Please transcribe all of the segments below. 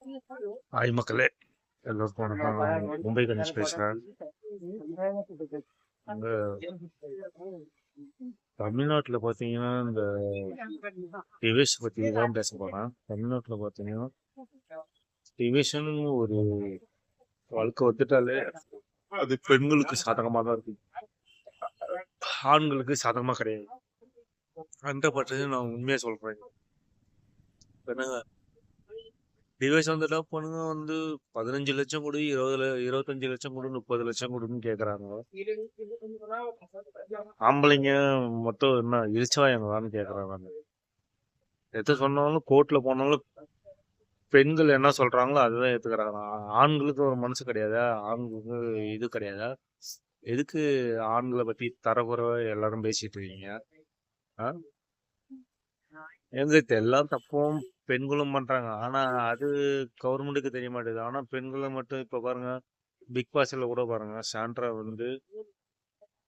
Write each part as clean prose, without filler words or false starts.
Hi மக்களே, எல்லோருக்கும் வணக்கம். நான் மும்பை கணேஷ் பேசுகிறேன். அங்கே தமிழ்நாட்டில் பார்த்தீங்கன்னா இந்த டிவைஸ் பற்றி தான் பேச போகிறேன். தமிழ்நாட்டில் பார்த்தீங்கன்னா டிவைஸ்னு ஒரு வாழ்க்கை வந்துட்டாலே அது பெண்களுக்கு சாதகமாக தான் இருக்கு, ஆண்களுக்கு சாதகமாக கிடையாது. அந்த பட்சத்தை நான் உண்மையாக சொல்கிறேன். என்னங்க டிவைஸ் வந்துட்டா பொண்ணுங்க வந்து 15 லட்சம் கொடு, 25 லட்சம் கொடு, 30 லட்சம் கொடுன்னு கேட்குறாங்க. ஆம்பளைங்க மொத்தம் என்ன இழிச்சவாயங்களான்னு கேட்குறாங்க. எது சொன்னாலும் கோர்ட்டில் போனாலும் பெண்கள் என்ன சொல்கிறாங்களோ அதுதான் ஏற்றுக்கிறாங்க. ஆண்களுக்கு ஒரு மனசு கிடையாதா? ஆண்களுக்கு இது கிடையாதா? எதுக்கு ஆண்களை பற்றி தரக்குறைவா எல்லாரும் பேசிட்டு இருக்கீங்க? ஆ எங்களுக்கு எல்லாம் தப்பும் பெண்களும் பண்றாங்க. ஆனா அது கவர்மெண்ட்டுக்கு தெரிய மாட்டேங்குது. ஆனா பெண்களும் மட்டும் இப்ப பாருங்க, பிக் பாஸ்ல கூட பாருங்க, சாண்ட்ரா வந்து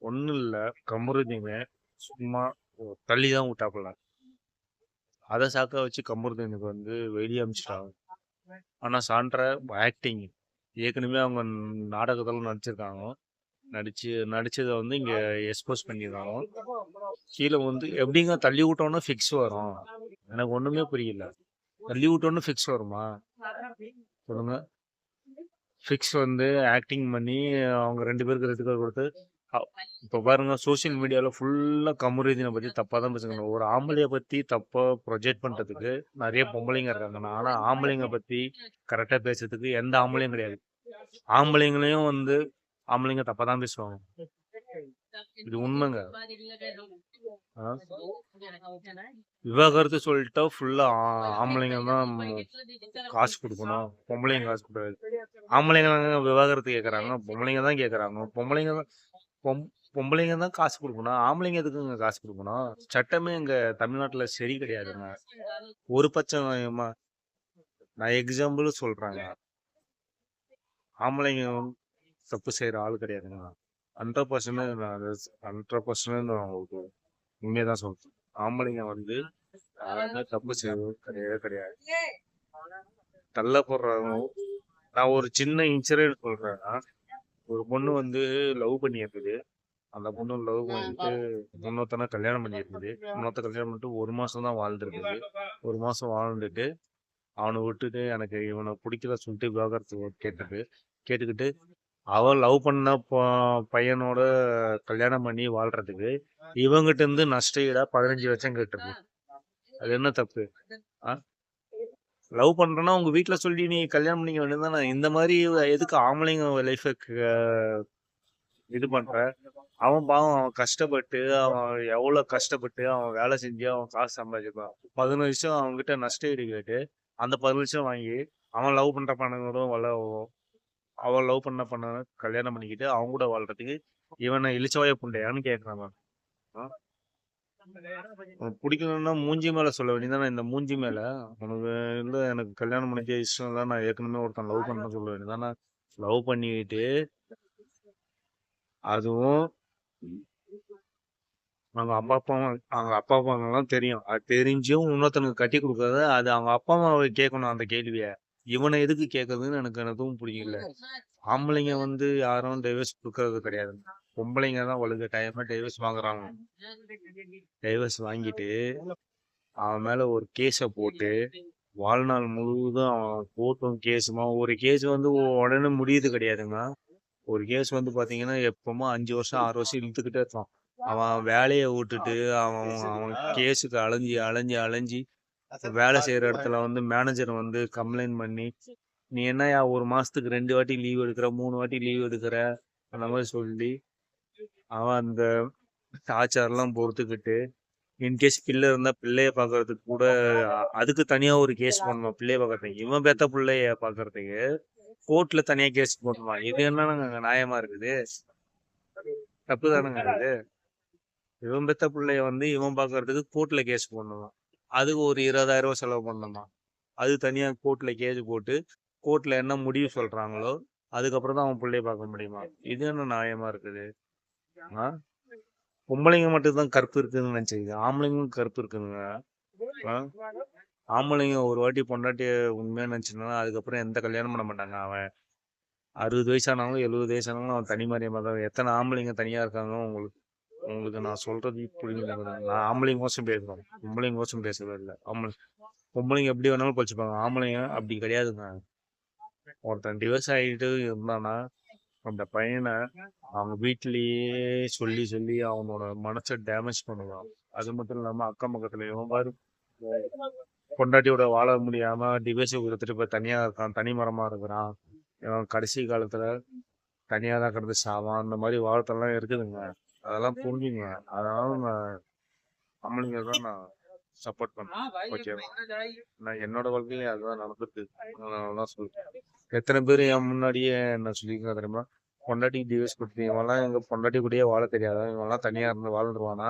ஒன்றும் இல்லை, கமருதீனை சும்மா தள்ளி தான் விட்டாப்புல. அதை சாக்கா வச்சு கமருதீனுக்கு வந்து வெளியே அமிச்சிட்டாங்க. ஆனா சாண்ட்ரா ஆக்டிங் ஏற்கனவே அவங்க நாடகத்தில் நடிச்சிருக்காங்க. நடிச்சதை வந்து இங்க எக்ஸ்போஸ் பண்ணிடுறாங்க. கீழே வந்து எப்படிங்க தள்ளி விட்டோன்னா ஃபிக்ஸ் வரும்? எனக்கு ஒண்ணுமே புரியல. தள்ளி விட்டோன்னு ஃபிக்ஸ் வருமா சொல்லுங்க? ஃபிக்ஸ் வந்து ஆக்டிங் பண்ணி அவங்க 2 பேருக்கு ரெட் கார்டு கொடுத்து இப்போ பாருங்க, சோசியல் மீடியாவில் ஃபுல்லாக கமருதீனை பற்றி தப்பாக தான் பேசுங்க. ஒரு ஆம்பளையை பற்றி தப்பாக ப்ரொஜெக்ட் பண்ணுறதுக்கு நிறைய பொம்பளைங்க இருக்காங்க. ஆனால் ஆம்பளைங்க பற்றி கரெக்டாக பேசுறதுக்கு எந்த ஆம்பளையும் கிடையாது. ஆம்பளைங்களையும் வந்து ஆம்பளைங்க தப்பாக தான் பேசுவாங்க. இது உண்மைங்க. விவாகரத்து சொல்லிட்டா ஃபுல்லா ஆம்பளைங்க தான் காசு கொடுக்கணும், பொம்பளைங்க காசு கொடுக்காது. ஆம்பளைங்க விவாகரத்து கேட்கறாங்க, பொம்பளைங்க தான் கேட்கறாங்க. பொம்பளைங்க தான் காசு கொடுக்கணும், ஆம்பளைங்க எதுக்குங்க காசு கொடுக்கணும்? சட்டமே எங்க தமிழ்நாட்டுல சரி கிடையாதுங்க. ஒரு பட்சமா நான் எக்ஸாம்பிள் சொல்றேங்க, ஆம்பளைங்க தப்பு செய்யற ஆள் கிடையாதுங்க. 100% நான் உங்களுக்கு உண்மையதான் சொல்றேன். ஆம்பளைங்க வந்து யாருமே தப்பு செய்வது கிடையவே கிடையாது. தள்ள போடுறாங்க. நான் ஒரு சின்ன இன்சிடென்ட் சொல்றேன்னா, ஒரு பொண்ணு வந்து லவ் பண்ணி இருக்குது. அந்த பொண்ணு லவ் பண்ணிட்டு இன்னொருத்தனை கல்யாணம் பண்ணி இருக்குது. இன்னொருத்த கல்யாணம் பண்ணிட்டு 1 மாசம் தான் வாழ்ந்துருக்குது. 1 மாசம் வாழ்ந்துட்டு அவனை விட்டுட்டு எனக்கு இவனை பிடிக்கல சொல்லிட்டு விவாகரத்து கேட்டுக்கிட்டு அவன் லவ் பண்ண பையனோட கல்யாணம் பண்ணி வாழ்றதுக்கு இவங்கிட்ட இருந்து நஷ்டஈடா 15 லட்சம் கேட்டிருக்கு. அது என்ன தப்பு? லவ் பண்றேன்னா உங்க வீட்டுல சொல்லி நீ கல்யாணம் பண்ணிக்க வேண்டியதுதானே. இந்த மாதிரி எதுக்கு ஆம்பளைங்க லைஃப இது பண்ற? அவன் பாவம், அவன் கஷ்டப்பட்டு, அவன் எவ்வளவு கஷ்டப்பட்டு அவன் வேலை செஞ்சு அவன் காசு சம்பாதிச்சிருப்பான். 15 லட்சம் அவன்கிட்ட நஷ்டஈடு கேட்டு அந்த 10 லட்சம் வாங்கி அவன் லவ் பண்ற பணங்களோட அவன் லவ் பண்ண கல்யாணம் பண்ணிக்கிட்டு அவங்க கூட வாழ்றதுக்கு இவனை இழிச்சவாய புண்டையான்னு கேட்கறான். பிடிக்கணும்னா மூஞ்சி மேல சொல்ல வேண்டியதானே. இந்த மூஞ்சி மேல உனக்கு இல்லை, எனக்கு கல்யாணம் பண்ணிக்க இஷ்டம் இல்லை, நான் ஏற்கனவே ஒருத்தன் லவ் பண்ண சொல்ல வேண்டியதானே. லவ் பண்ணிக்கிட்டு அதுவும் அவங்க அப்பா அம்மாவெல்லாம் தெரியும், அது தெரிஞ்சும் இன்னொருத்தனுக்கு கட்டி கொடுக்கறத அது அவங்க அப்பா அம்மாவை கேட்கணும் அந்த கேள்விய. இவனை எதுக்கு கேட்கறதுன்னு எனக்கு எதுவும் புரியல. ஆம்பளைங்க வந்து யாரும் டைவர்ஸ் கொடுக்கறது கிடையாது, பொம்பளைங்க தான் வலுக்க டைமா டைவர்ஸ் வாங்குறாங்க. டைவர்ஸ் வாங்கிட்டு அவன் மேல ஒரு கேஸை போட்டு வாழ்நாள் முழுவதும் அவன் கோர்ட்டும் கேஸுமா. ஒரு கேஸ் வந்து உடனே முடியுது கிடையாதுங்க. ஒரு கேஸ் வந்து பாத்தீங்கன்னா எப்பவுமே 5 வருஷம் 6 வருஷம் இழுத்துக்கிட்டே இருப்பான். அவன் வேலையை விட்டுட்டு அவன் அவன் கேஸுக்கு அலைஞ்சி அலைஞ்சி அலைஞ்சி வேலை செய்யற இடத்துல வந்து மேனேஜர் வந்து கம்ப்ளைண்ட் பண்ணி, நீ என்னையா 1 மாசத்துக்கு 2 வாட்டி லீவ் எடுக்கிற, 3 வாட்டி லீவ் எடுக்கிற, அந்த மாதிரி சொல்லி அவன் அந்த டார்ச்சர்லாம் பொறுத்துக்கிட்டு, இன்கேஸ் பிள்ளை இருந்தா பிள்ளைய பாக்குறதுக்கு கூட அதுக்கு தனியா ஒரு கேஸ் பண்ணணும். பிள்ளைய பாக்குறதுக்கு இவன் பெத்த பிள்ளைய பாக்குறதுக்கு கோர்ட்ல தனியா கேஸ் போடணும். இது என்னங்க நியாயமா இருக்குது? தப்பு தானுங்க இது. இவன் பெத்த பிள்ளைய வந்து இவன் பாக்குறதுக்கு கோர்ட்ல கேஸ் போடணும். அதுக்கு ஒரு 20,000 ரூபாய் செலவு பண்ணணுமா? அது தனியா கோர்ட்ல கேஸ் போட்டு கோர்ட்ல என்ன முடிவு சொல்றாங்களோ அதுக்கப்புறம் தான் அவன் பிள்ளைய பார்க்க முடியுமா? இது என்ன நியாயமா இருக்குது? பொம்பளைங்க மட்டும் தான் கற்பு இருக்குதுன்னு நினைச்சீங்க, ஆம்பளைங்களும் கற்பு இருக்குதுங்க. ஆம்பளைங்க ஒரு வாட்டி பொண்டாட்டிய உண்மையா நினைச்சிருந்தாலும் அதுக்கப்புறம் எந்த கல்யாணம் பண்ண மாட்டாங்க. அவன் 60 வயசானாலும் 70 வயசானாலும் அவன் தனி மனிதமா தான். எத்தனை ஆம்பளைங்க தனியா இருக்காங்க உங்களுக்கு உங்களுக்கு நான் சொல்றது புரியுது. நான் ஆம்பளைங்க கோசம் பேசுறேன், பொம்பளைங்க கோசம் பேசவே இல்லை. பொம்பளைங்க எப்படி வேணாலும் படிச்சுப்பாங்க, ஆம்பளைங்க அப்படி கிடையாதுங்க. ஒருத்தன் டிவோர்ஸ் ஆகிட்டு இருந்தானா அந்த பையனை அவங்க வீட்டிலேயே சொல்லி சொல்லி அவனோட மனசை டேமேஜ் பண்ணுவான். அது மட்டும் இல்லாம அக்கம் பக்கத்துல இவன் பாரு பொண்டாட்டியோட வாழ முடியாம டிவோர்ஸ் கொடுத்துட்டு இப்ப தனியா இருக்கான், தனி மரமா இருக்கிறான். இவன் கடைசி காலத்துல தனியா தான் கிடந்து சாவான். அந்த மாதிரி வாழ்த்தெல்லாம் இருக்குதுங்க. அதெல்லாம் புரிஞ்சுங்க. அதனால நான் ஆம்பளைங்க தான் நான் சப்போர்ட் பண்ணேன். ஓகேவா? நான் என்னோட வாழ்க்கையில அதுதான் நடந்துட்டு அதனாலதான் சொல்றேன். எத்தனை பேர் என் முன்னாடியே என்ன சொல்லியிருக்கா தெரியுமா, பொண்டாட்டிக்கு டிவோர்ஸ் கொடுத்து இவன்லாம் எங்க பொண்டாட்டி கூடயே வாழ தெரியாதா, இவன்லாம் தனியா இருந்து வாழ்ந்துருவானா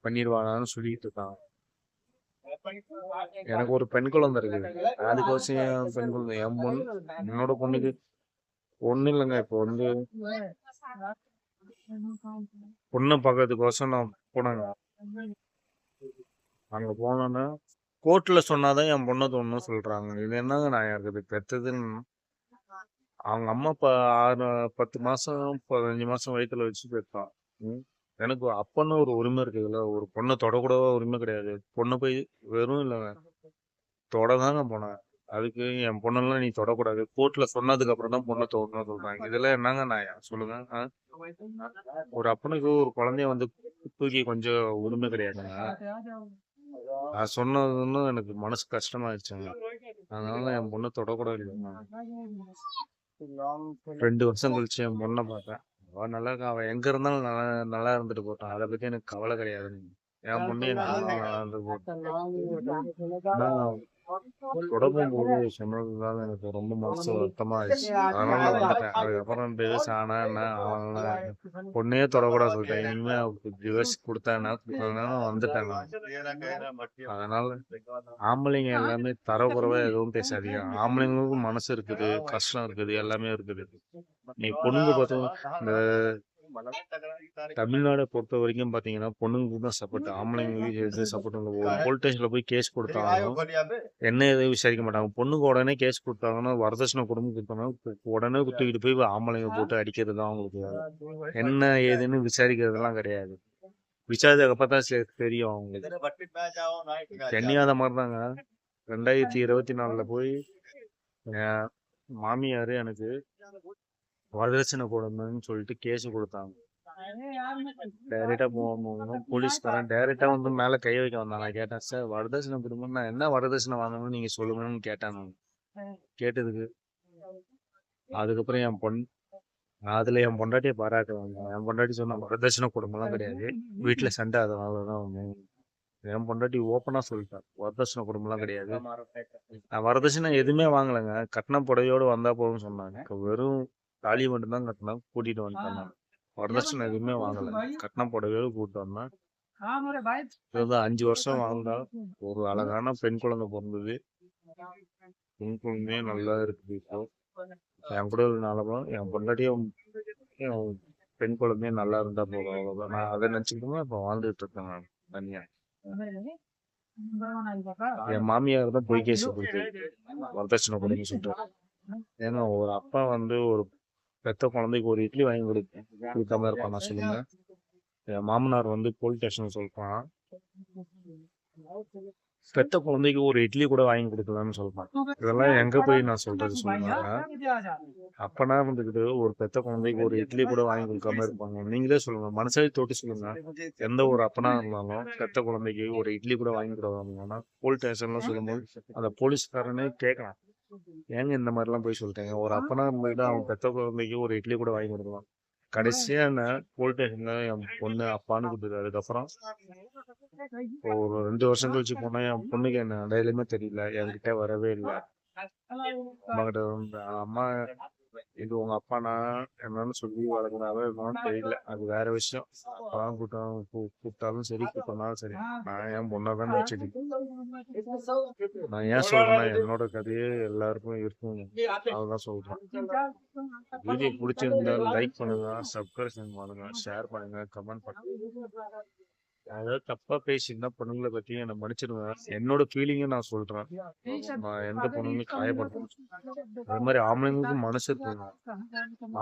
பண்ணிடுவானான்னு சொல்லிட்டு இருக்கான். எனக்கு ஒரு பெண் குழந்தை இருக்குது. அதுக்கோசம் என் பெண் குழந்தை என் பொண்ணு என்னோட பொண்ணுக்கு ஒண்ணும் இல்லைங்க. இப்போ வந்து பொண்ணை பார்க்கறதுக்கோசம் நான் போனேங்க. அங்க போனோன்னா கோர்ட்ல சொன்னாதான் என் பொண்ணை தோணுன்னு சொல்றாங்க. இது என்னங்க நான் இருக்குது பெத்ததுன்னு அவங்க அம்மா 10 மாசம் 15 மாசம் வயிற்றுல வச்சு பெற்றான். எனக்கு அப்பன்னு ஒரு உரிமை இருக்குதுல்ல. ஒரு பொண்ணை தொடக்கூட உரிமை கிடையாது. பொண்ணை போய் வெறும் இல்லைங்க தொடதாங்க போனேன். அதுக்கு என் பொண்ணெல்லாம் நீ தொடக்கூடாது, கோர்ட்ல சொன்னதுக்கு அப்புறம் தான் பொண்ணை தொடணும்னு சொல்றாங்க. இதெல்லாம் என்னங்க நான் சொல்லுங்க. ஒரு அப்பனுக்கு ஒரு குழந்தைய வந்து தூக்கி கொஞ்சம் உரிமை கிடையாதுங்க. அது சொன்னதுன்னு எனக்கு மனசு கஷ்டமாயிடுச்சுங்க. அதனால என் பொண்ணை தொடக்கூடாது இல்லைங்க. 2 வருஷம் கழிச்சு என் பொண்ணை பார்த்தேன். அவன் நல்லா இருக்கா. அவன் எங்க இருந்தாலும் நல்லா நல்லா இருந்துட்டு போட்டான். அதை பத்தி எனக்கு கவலை கிடையாது. என் பொண்ணு எங்க இருந்தாலும் நல்லா இருந்துட்டு போட்டான். தொடங்கும் போது சொன்னதுதான் எனக்கு ரொம்ப மனசு வருத்தமா ஆயிடுச்சு. அதனால வந்துட்டேன். அதுக்கப்புறம் டிவோர்ஸ் ஆனா என்ன அவன் பொண்ணையே தொடக்கூடாது சொல்லிட்டேன். இனிமே டிவோர்ஸ் கொடுத்தானா வந்துட்டேன் நான். அதனால ஆம்பளைங்க எல்லாமே தரக்குறைவா எதுவும் பேசாதீங்க. ஆம்பளைங்களுக்கும் மனசு இருக்குது, கஷ்டம் இருக்குது, எல்லாமே இருக்குது. நீ பொண்ணுங்க பார்த்தோம் இந்த தமிழ்நாடை பொறுத்த வரைக்கும் பாத்தீங்கன்னா பொண்ணுங்களுக்கு தான் சப்போர்ட், ஆம்பளைங்களுக்கு எதுவும் சப்போர்ட் இல்லை. ஒரு போலீஸ் ஸ்டேஷன்ல போய் கேஸ் கொடுத்தாலும் என்ன எதுவும் விசாரிக்க மாட்டாங்க. பொண்ணுக்கு உடனே கேஸ் கொடுத்தாங்கன்னா வரதட்சணை குடும்பம் கொடுத்தாங்கன்னா உடனே தூக்கிட்டு போய் ஆம்பளைங்க போட்டு அடிக்கிறது தான் அவங்களுக்கு என்ன ஏதுன்னு விசாரிக்கிறதுலாம் கிடையாது. விசாரிச்சதுக்கப்புறம் தான் தெரியும் அவங்களுக்கு. தெரியாத மாதிரி தாங்க 2024 போய் என் மாமியாரு எனக்கு வரதட்சணை கொடுங்கன்னு சொல்லிட்டு கேஸ் கொடுத்தாங்க. டைரக்டா போலீஸ்காரன் டைரக்டா வந்து மேல கை வைக்க வந்தான். நான் கேட்டேன், சார் வரதட்சணை கொடுங்க, நான் என்ன வரதட்சணை வாங்கணும்னு நீங்க சொல்லுங்கன்னு கேட்டேன். கேட்டதுக்கு அதுக்கப்புறம் அதுல என் பொண்டாட்டியை பாராட்டுவாங்க. என் பொண்டாட்டி சொன்ன வரதட்சணை குடும்பம்லாம் கிடையாது, வீட்டுல சண்டை, அதனாலதான் என் பொண்டாட்டி ஓப்பனா சொல்லிட்டேன் வரதட்சணை குடும்பம்லாம் கிடையாது. நான் வரதட்சணை எதுவுமே வாங்கலைங்க, கட்டின புடவையோடு வந்தா போதும்னு சொன்னாங்க. வெறும் தாலி மட்டும்தான் கட்டினா கூட்டிட்டு வந்துட்டேன். வரதட்சணை எதுவுமே வாங்கலை, கட்டின புடவையோடு கூப்பிட்டு வந்தேன். 5 வருஷம் வாழ்ந்தா ஒரு அழகான பெண் குழந்தை பிறந்தது. பெண் குழந்தையே நல்லா இருக்குது. இப்போ என் கூட இருந்தாலும் என் பொண்டாட்டியும் பெண் குழந்தையும் நல்லா இருந்தா போதும், அவ்வளவுதான். நான் அதை நினைச்சுக்கிட்டு இப்ப வாழ்ந்துட்டு இருக்கேன் நான் தனியா. என் மாமியார் தான் பொய் கேஸ் கொடுத்து வரதட்சணை கொடுன்னு சொல்லிட்டு. ஏன்னா ஒரு அப்பா வந்து ஒரு பெத்த குழந்தைக்கு ஒரு இட்லி வாங்கி கொடுக்காம இருப்பானா சொல்லுங்க. என் மாமனார் வந்து போலீஸ் ஸ்டேஷன் சொல்றான், பெத்த குழந்தைக்கு ஒரு இட்லி கூட வாங்கி கொடுக்கலாம்னு சொல்றான். இதெல்லாம் எங்க போய் நான் சொல்றது சொல்லுங்க. அப்பனா வந்துக்கிட்டு ஒரு பெத்த குழந்தைக்கு ஒரு இட்லி கூட வாங்கி கொடுக்காம இருப்பாங்க. நீங்களே சொல்லுங்க, மனசாரி தொட்டு சொல்லுங்க. எந்த ஒரு அப்பனா இருந்தாலும் பெத்த குழந்தைக்கு ஒரு இட்லி கூட வாங்கி கொடுக்காங்கன்னா போலீஸ் ஸ்டேஷன்ல சொல்லும்போது அந்த போலீஸ்காரனே கேட்கலாம், ஏங்க இந்த மாதிரிலாம் போய் சொல்லிட்டேங்க. ஒரு அப்பனா இருந்துக்கிட்டு அவன் பெத்த குழந்தைக்கு ஒரு இட்லி கூட வாங்கி கொடுக்கலாம். கடைசியா என்ன போலீஸ் ஸ்டேஷன்ல என் பொண்ணு அப்பான்னு கொடுத்தது. அதுக்கப்புறம் ஒரு 2 வருஷம் கழிச்சு போனா என் பொண்ணுக்கு என்ன அடையாளமே தெரியல, என்கிட்ட வரவே இல்லை. அம்மா கிட்ட அம்மா இது உங்க அப்பானா என்னன்னு சொல்லி வளர்க்குறாரோ என்னன்னு தெரியல, அது வேற விஷயம். அப்பாதான் கூப்பிட்டாலும் சரி கூப்பிட்டாலும் சரி நான் என் பொண்ணாதான் நினைச்சிட்டு. நான் ஏன் சொல்றேன்னா என்னோட கதையே எல்லாருக்கும் இருக்கும், அதுதான் சொல்றேன். வீடியோ பிடிச்சிருந்தா லைக் பண்ணுங்க, சப்ஸ்கிரைப் பண்ணுங்க, ஷேர் பண்ணுங்க, கமெண்ட் பண்ணுங்க. அதாவது தப்பா பேசியிருந்தா பொண்ணுங்கள பத்தி என்ன மன்னிச்சிடுங்க. என்னோட ஃபீலிங்க நான் சொல்றேன். நான் எந்த பொண்ணுங்களையும் காயப்படுத்தல. அதே மாரி ஆம்பளைங்களுக்கும் மனசு இருக்குங்க.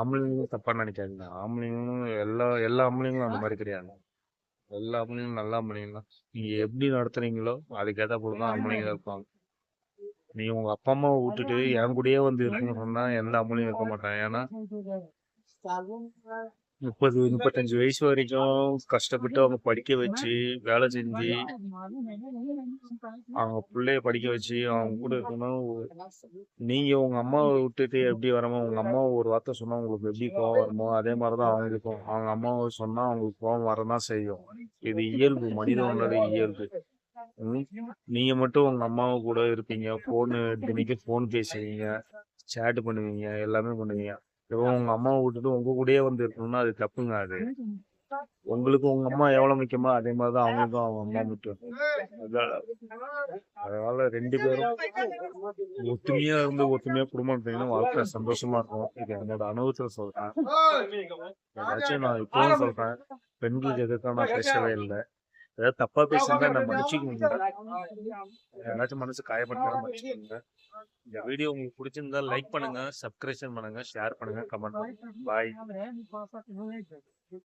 ஆம்பளைங்களும் தப்பா நினைக்காதீங்க. ஆம்பளைங்களும் எல்லா எல்லா ஆம்பளைங்களும் அந்த மாரி கிடையாது. எல்லா ஆம்பளைங்களும் நல்ல ஆம்பளைங்க தான். நீங்க எப்படி நடத்துறீங்களோ அதுக்கு ஏத்தாப்புல தான் ஆம்பளைங்க இருப்பாங்க. நீ உங்க அப்பா அம்மாவை விட்டுட்டு என் கூடயே வந்து இருக்குன்னு சொன்னா எந்த ஆம்பளையும் இருக்க மாட்டான். ஏன்னா 30, 35 வயசு வரைக்கும் கஷ்டப்பட்டு அவங்க படிக்க வச்சு, வேலை செஞ்சு, அவங்க பிள்ளைய படிக்க வச்சு, அவங்க கூட இருக்கணும். நீங்க உங்க அம்மாவை விட்டுட்டு எப்படி வரமோ, உங்க அம்மாவை ஒரு வார்த்தை சொன்னா உங்களுக்கு எப்படி கோவம் வருமோ, அதே மாதிரிதான் அவங்களுக்கும். அவங்க அம்மாவை சொன்னா அவங்களுக்கு கோவம் வரதான் செய்யும். இது இயல்பு, மனிதனோட இயல்பு. ம். நீங்க மட்டும் உங்க அம்மாவை கூட இருப்பீங்க. தினைக்கும் ஃபோன் பேசுவீங்க, சேட் பண்ணுவீங்க, எல்லாமே பண்ணுவீங்க. இப்போ உங்க அம்மாவை விட்டுட்டு உங்க கூடயே வந்து இருக்கணும்னா அது தப்புங்க அது. உங்களுக்கு உங்க அம்மா எவ்வளவு முக்கியமோ அதே மாதிரிதான் அவங்களுக்கும் அவங்க அம்மா முக்கியம். அதனால 2 பேரும் ஒத்துமையா இருந்து ஒத்துமையா குடும்பம் நடத்தீங்கன்னா வாழ்க்கை சந்தோஷமா இருக்கும். இது என்னோட அனுபவத்துல சொல்றேன். ஏதாச்சும் நான் இப்பவும் சொல்றேன். பெண்களுக்கு எதிர்க்க நான் பேசவே இல்லை. ஏதாவது தப்பா பேசியிருந்தா நான் மன்னிச்சுக்கோங்க. யாராச்சும் மனசு காயப்பட்டா மன்னிச்சுக்கோங்க. இந்த வீடியோ உங்களுக்கு பிடிச்சிருந்தா லைக் பண்ணுங்க, சப்ஸ்கிரைப் பண்ணுங்க, ஷேர் பண்ணுங்க, கமெண்ட் பண்ணுங்க. பாய்.